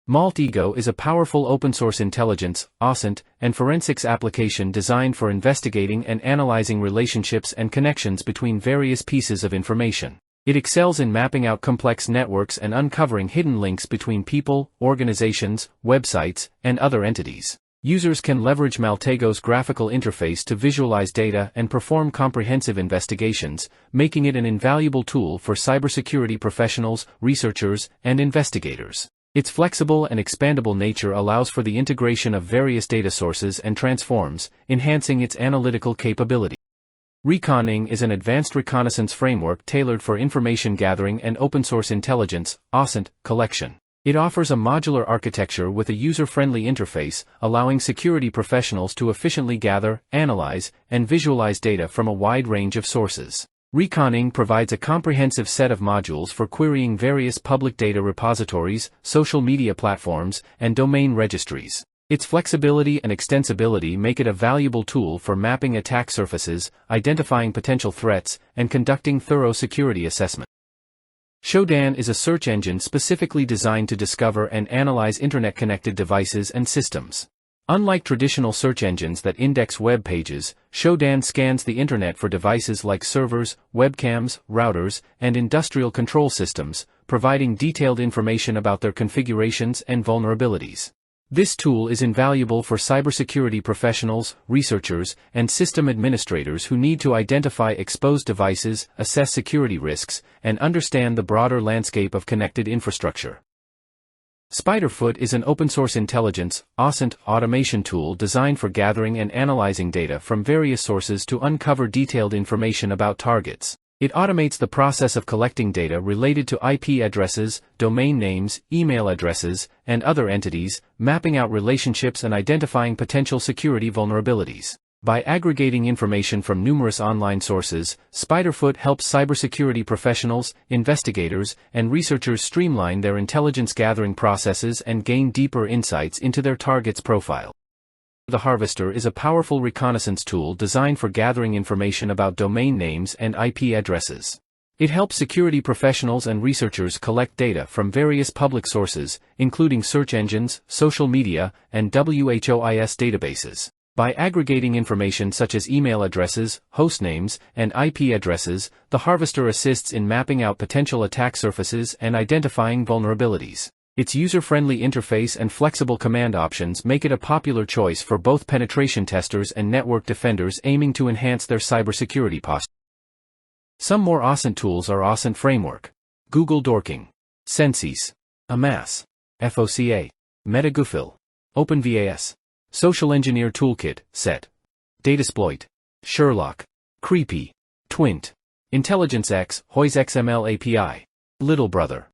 Maltego is a powerful open-source intelligence, Osint, and forensics application designed for investigating and analyzing relationships and connections between various pieces of information. It excels in mapping out complex networks and uncovering hidden links between people, organizations, websites, and other entities. Users can leverage Maltego's graphical interface to visualize data and perform comprehensive investigations, making it an invaluable tool for cybersecurity professionals, researchers, and investigators. Its flexible and expandable nature allows for the integration of various data sources and transforms, enhancing its analytical capability. Recon-ng is an advanced reconnaissance framework tailored for information gathering and open-source intelligence, Osint, collection. It offers a modular architecture with a user-friendly interface, allowing security professionals to efficiently gather, analyze, and visualize data from a wide range of sources. Recon-ng provides a comprehensive set of modules for querying various public data repositories, social media platforms, and domain registries. Its flexibility and extensibility make it a valuable tool for mapping attack surfaces, identifying potential threats, and conducting thorough security assessment. Shodan is a search engine specifically designed to discover and analyze internet-connected devices and systems. Unlike traditional search engines that index web pages, Shodan scans the internet for devices like servers, webcams, routers, and industrial control systems, providing detailed information about their configurations and vulnerabilities. This tool is invaluable for cybersecurity professionals, researchers, and system administrators who need to identify exposed devices, assess security risks, and understand the broader landscape of connected infrastructure. Spiderfoot is an open-source intelligence, Osint, automation tool designed for gathering and analyzing data from various sources to uncover detailed information about targets. It automates the process of collecting data related to IP addresses, domain names, email addresses, and other entities, mapping out relationships and identifying potential security vulnerabilities. By aggregating information from numerous online sources, Spiderfoot helps cybersecurity professionals, investigators, and researchers streamline their intelligence gathering processes and gain deeper insights into their target's profile. TheHarvester is a powerful reconnaissance tool designed for gathering information about domain names and IP addresses. It helps security professionals and researchers collect data from various public sources, including search engines, social media, and WHOIS databases. By aggregating information such as email addresses, host names, and IP addresses, TheHarvester assists in mapping out potential attack surfaces and identifying vulnerabilities. Its user-friendly interface and flexible command options make it a popular choice for both penetration testers and network defenders aiming to enhance their cybersecurity posture. Some more Osint tools are Osint Framework, Google Dorking, Sensis, Amass, FOCA, Metagufil, OpenVAS, Social Engineer Toolkit, SET, Datasploit, Sherlock, Creepy, Twint, IntelligenceX, Hois XML API, Little Brother.